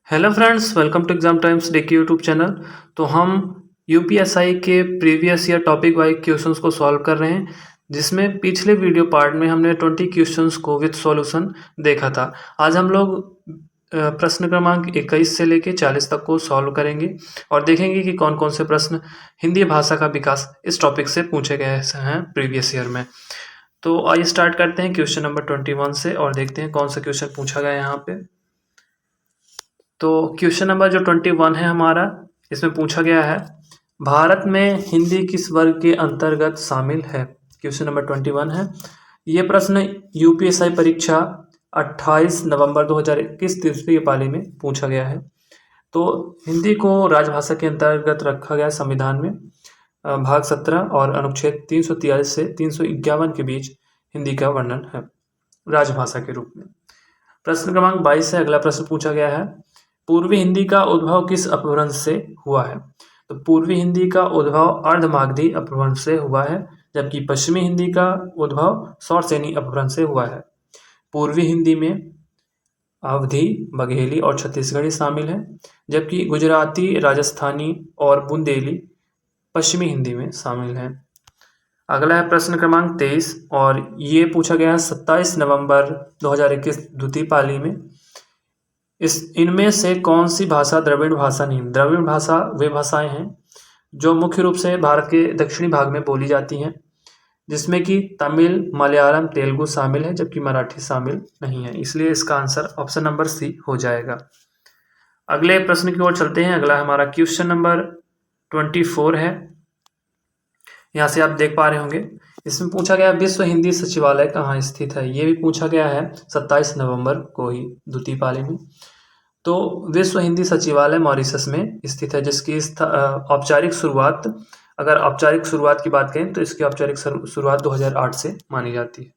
Hello friends, welcome to exam times day के YouTube channel. तो हम यूपीएसआई के previous year topic wise questions को सॉल्व कर रहे हैं, जिसमें पिछले वीडियो पार्ट में हमने 20 क्वेश्चंस को विद सॉल्यूशन देखा था। आज हम लोग प्रश्न क्रमांक 21 से लेके 40 तक को सॉल्व करेंगे और देखेंगे कि कौन कौन से प्रश्न हिंदी भाषा का विकास इस टॉपिक से पूछे गए हैं प्रीवियस ईयर में। तो आइए स्टार्ट करते हैं क्वेश्चन नंबर 21 से और देखते हैं कौन सा क्वेश्चन पूछा गया है यहाँ पे। तो क्वेश्चन नंबर जो 21 है हमारा, इसमें पूछा गया है भारत में हिंदी किस वर्ग के अंतर्गत शामिल है। क्वेश्चन नंबर 21 है। ये प्रश्न यूपीएसआई परीक्षा 28 नवंबर 2021 तृतीय पाली में पूछा गया है। तो हिंदी को राजभाषा के अंतर्गत रखा गया संविधान में भाग 17 और अनुच्छेद 343 से 351 के बीच हिंदी का वर्णन है राजभाषा के रूप में। प्रश्न क्रमांक 22 से अगला प्रश्न पूछा गया है, पूर्वी हिंदी का उद्भव किस अपभ्रंश से हुआ है। तो पूर्वी हिंदी का उद्भव अर्धमागधी अपभ्रंश से हुआ है, जबकि पश्चिमी हिंदी का उद्भव सौरसेनी अपभ्रंश से हुआ है। पूर्वी हिंदी में अवधी, बघेली और छत्तीसगढ़ी शामिल है, जबकि गुजराती, राजस्थानी और बुंदेली पश्चिमी हिंदी में शामिल है। अगला है प्रश्न क्रमांक 23 और ये पूछा गया है 27 नवंबर 2021 द्वितीय पाली में। इनमें से कौन सी भाषा द्रविड़ भाषा नहीं। द्रविड़ भाषा वे भाषाएं हैं जो मुख्य रूप से भारत के दक्षिणी भाग में बोली जाती हैं, जिसमें कि तमिल, मलयालम, तेलुगु शामिल है, जबकि मराठी शामिल नहीं है। इसलिए इसका आंसर ऑप्शन नंबर सी हो जाएगा। अगले प्रश्न की ओर चलते हैं। अगला हमारा क्वेश्चन नंबर 24 है। यहाँ से आप देख पा रहे होंगे, इसमें पूछा गया विश्व हिंदी सचिवालय कहाँ स्थित है। ये भी पूछा गया है 27 नवंबर को ही द्वितीय पाली में। तो विश्व हिंदी सचिवालय मॉरिशस में स्थित है, जिसकी औपचारिक शुरुआत, अगर औपचारिक शुरुआत की बात करें तो इसकी औपचारिक शुरुआत 2008 से मानी जाती है।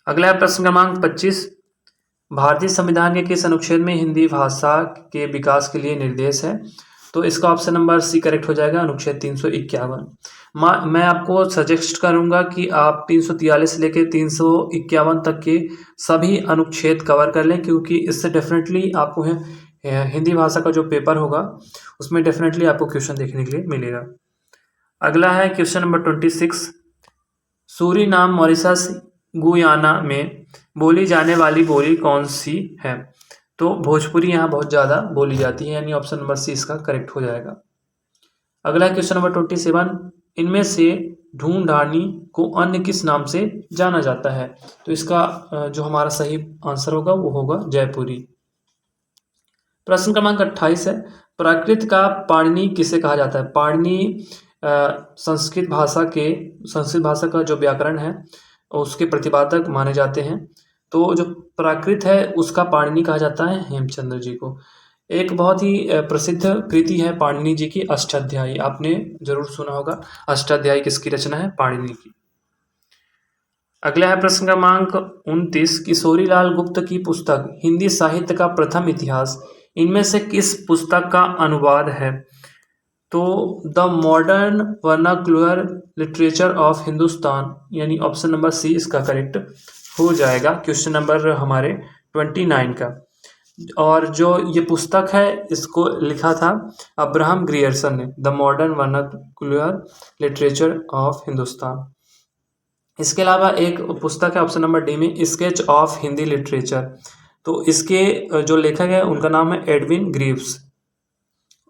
अगला प्रश्न क्रमांक 25, भारतीय संविधान के किस अनुच्छेद में हिंदी भाषा के विकास के लिए निर्देश है। तो इसका ऑप्शन नंबर सी करेक्ट हो जाएगा, अनुच्छेद 351। मैं आपको सजेस्ट करूंगा कि आप 343 से लेकर 351 तक के सभी अनुच्छेद कवर कर लें, क्योंकि इससे डेफिनेटली आपको हिंदी भाषा का जो पेपर होगा उसमें डेफिनेटली आपको क्वेश्चन देखने के लिए मिलेगा। अगला है question number 26, Suriname, Mauritius, Guyana में बोली जाने वाली बोली कौन सी है। तो भोजपुरी यहाँ बहुत ज़्यादा बोली जाती है, यानी ऑप्शन नंबर सी इसका करेक्ट हो जाएगा। अगला क्वेश्चन नंबर 27, इनमें से ढूंढानी को अन्य किस नाम से जाना जाता है। तो इसका जो हमारा सही आंसर होगा वो होगा जयपुरी। प्रश्न क्रमांक 28 है, प्राकृत का पाणिनि किसे कहा जाता है। पाणिनि संस्कृत भाषा का जो व्याकरण है उसके प्रतिपादक माने जाते हैं। तो जो प्राकृत है उसका पाणिनि कहा जाता है हेमचंद्र जी को। एक बहुत ही प्रसिद्ध कृति है पाणिनि जी की, अष्टाध्यायी। आपने जरूर सुना होगा अष्टाध्यायी किसकी रचना है, पाणिनि की। अगला है प्रश्न क्रमांक 29, किशोरीलाल गुप्त की पुस्तक हिंदी साहित्य का प्रथम इतिहास इनमें से किस पुस्तक का अनुवाद है। तो the modern vernacular literature of Hindustan, यानी ऑप्शन नंबर सी इसका करेक्ट हो जाएगा। क्वेश्चन नंबर हमारे 29 का। और जो ये पुस्तक है इसको लिखा था अब्राहम ग्रियर्सन ने, the modern vernacular literature of Hindustan. इसके अलावा एक पुस्तक है ऑप्शन नंबर डी में, स्केच ऑफ हिंदी लिटरेचर। तो इसके जो लेखक है उनका नाम है एडविन ग्रीव्स।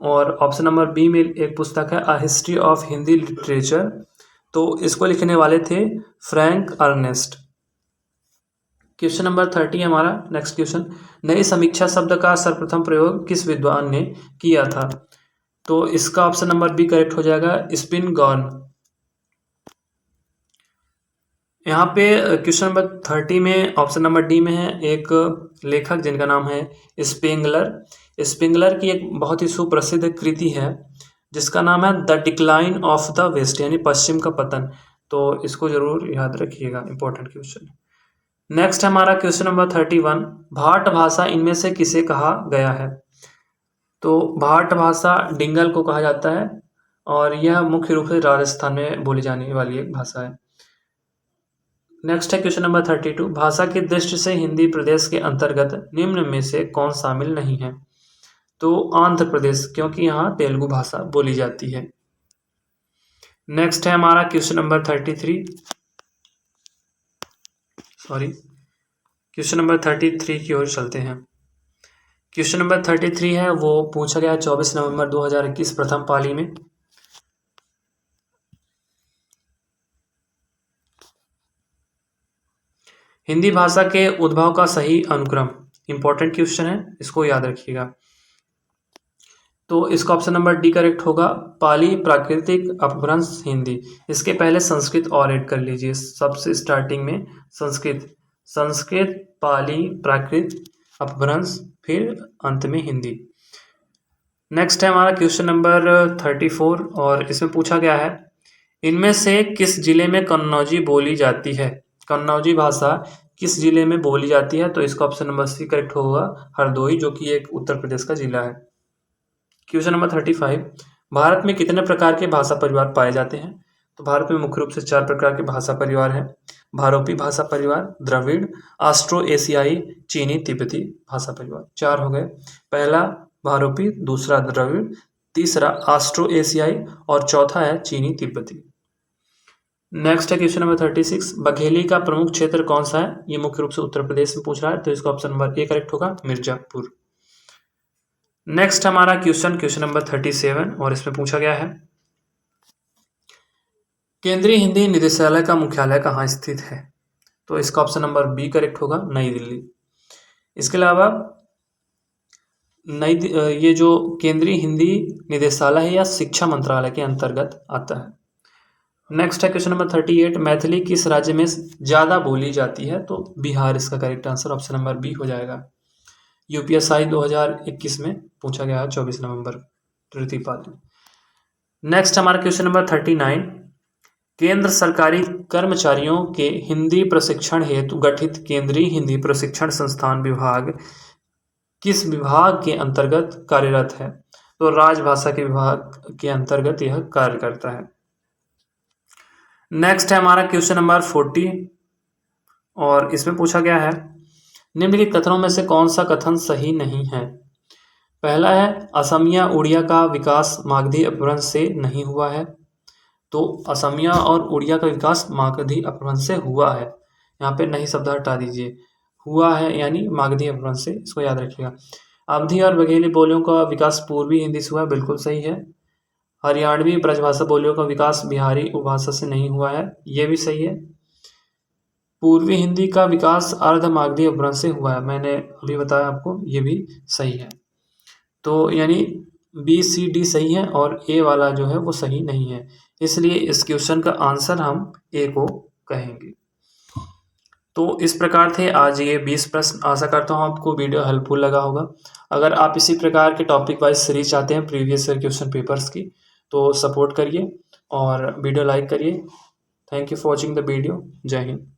और ऑप्शन नंबर बी में एक पुस्तक है a history of Hindi literature. तो इसको लिखने वाले थे फ्रैंक अर्नेस्ट। क्वेश्चन नंबर 30 हमारा नेक्स्ट क्वेश्चन, नई समीक्षा शब्द का सर्वप्रथम प्रयोग किस विद्वान ने किया था। तो इसका ऑप्शन नंबर बी करेक्ट हो जाएगा, स्पिनगॉर्न। यहाँ पे क्वेश्चन नंबर 30 में ऑप्शन नंबर डी में है एक लेखक जिनका नाम है स्पेंगलर। स्पेंगलर की एक बहुत ही सुप्रसिद्ध कृति है जिसका नाम है the decline of the west, यानी पश्चिम का पतन। तो इसको जरूर याद रखिएगा, इंपॉर्टेंट क्वेश्चन। नेक्स्ट हमारा क्वेश्चन नंबर 31, भाट भाषा इनमें से किसे कहा गया है। तो भाट भाषा डिंगल को कहा जाता है और यह मुख्य रूप से राजस्थान में बोली जाने वाली एक भाषा है। नेक्स्ट है क्वेश्चन नंबर 32, भाषा की दृष्टि से हिंदी प्रदेश के अंतर्गत निम्न में से कौन शामिल नहीं है। तो आंध्र प्रदेश, क्योंकि यहाँ तेलुगु भाषा बोली जाती है। नेक्स्ट है हमारा क्वेश्चन नंबर 33, क्वेश्चन नंबर 33 की ओर चलते हैं। क्वेश्चन नंबर 33 है वो पूछा गया 24 नवंबर 2021 प्रथम पाली में। हिंदी भाषा के उद्भव का सही अनुक्रम, इंपॉर्टेंट क्वेश्चन है, इसको याद रखिएगा। तो इसका ऑप्शन नंबर डी करेक्ट होगा, पाली प्राकृतिक अपभ्रंश हिंदी। इसके पहले संस्कृत और ऐड कर लीजिए, सबसे स्टार्टिंग में संस्कृत पाली प्राकृत अपभ्रंश, फिर अंत में हिंदी। नेक्स्ट है हमारा क्वेश्चन नंबर 34 और इसमें पूछा गया है इनमें से किस जिले में कन्नौजी बोली जाती है। कन्नौजी भाषा किस जिले में बोली जाती है। तो इसका ऑप्शन नंबर सी करेक्ट होगा, हरदोई, जो कि एक उत्तर प्रदेश का जिला है। क्वेश्चन नंबर 35, भारत में कितने प्रकार के भाषा परिवार पाए जाते हैं। तो भारत में मुख्य रूप से 4 प्रकार के भाषा परिवार हैं। भारोपी भाषा परिवार, द्रविड़, ऑस्ट्रो एशियाई, चीनी तिब्बती भाषा परिवार। 4 हो गए, पहला भारोपी, दूसरा द्रविड़, तीसरा ऑस्ट्रो एशियाई और चौथा है चीनी तिब्बती। नेक्स्ट है क्वेश्चन नंबर 36, बघेली का प्रमुख क्षेत्र कौन सा है। ये मुख्य रूप से उत्तर प्रदेश में पूछ रहा है, तो इसका ऑप्शन नंबर ए करेक्ट होगा, मिर्जापुर। नेक्स्ट हमारा क्वेश्चन नंबर 37 और इसमें पूछा गया है केंद्रीय हिंदी निदेशालय का मुख्यालय कहाँ स्थित है। तो इसका ऑप्शन नंबर बी करेक्ट होगा, नई दिल्ली। इसके अलावा ये जो केंद्रीय हिंदी निदेशालय है या शिक्षा मंत्रालय के अंतर्गत आता है। नेक्स्ट है क्वेश्चन नंबर 38, मैथिली किस राज्य में ज़्यादा बोली जाती है। तो बिहार इसका correct answer, option number B हो जाएगा। यूपीएसआई 2021 में पूछा गया है 24 नवंबर तृतीय पाली। नेक्स्ट हमारा क्वेश्चन नंबर 39, केंद्र सरकारी कर्मचारियों के हिंदी प्रशिक्षण हेतु गठित केंद्रीय हिंदी प्रशिक्षण संस्थान विभाग किस विभाग के अंतर्गत कार्यरत है। तो राजभाषा के विभाग के अंतर्गत यह कार्य करता है। नेक्स्ट है हमारा क्वेश्चन नंबर 40 और इसमें पूछा गया है निम्नलिखित कथनों में से कौन सा कथन सही नहीं है। पहला है असमिया उड़िया का विकास मागधी अपभ्रंश से नहीं हुआ है। तो असमिया और उड़िया का विकास मागधी अपभ्रंश से हुआ है, यहाँ पे नहीं शब्द हटा दीजिए, हुआ है यानी मागधी अपभ्रंश से, इसको याद रखिएगा। अवधी और बघेली बोलियों का विकास पूर्वी हिंदी से हुआ है, बिल्कुल सही है। हरियाणवी ब्रजभाषा बोलियों का विकास बिहारी उपभाषा से नहीं हुआ है, ये भी सही है। पूर्वी हिंदी का विकास अर्ध मागधी अपभ्रंश से हुआ है, मैंने अभी बताया आपको, ये भी सही है। तो यानी बी सी डी सही है और ए वाला जो है वो सही नहीं है, इसलिए इस क्वेश्चन का आंसर हम ए को कहेंगे। तो इस प्रकार थे आज ये 20 प्रश्न। आशा करता हूँ आपको वीडियो हेल्पफुल लगा होगा। अगर आप इसी प्रकार के टॉपिक वाइज सीरीज चाहते हैं प्रीवियस ईयर क्वेश्चन पेपर्स की, तो सपोर्ट करिए और वीडियो लाइक करिए। Thank you for watching the video. जय हिंद।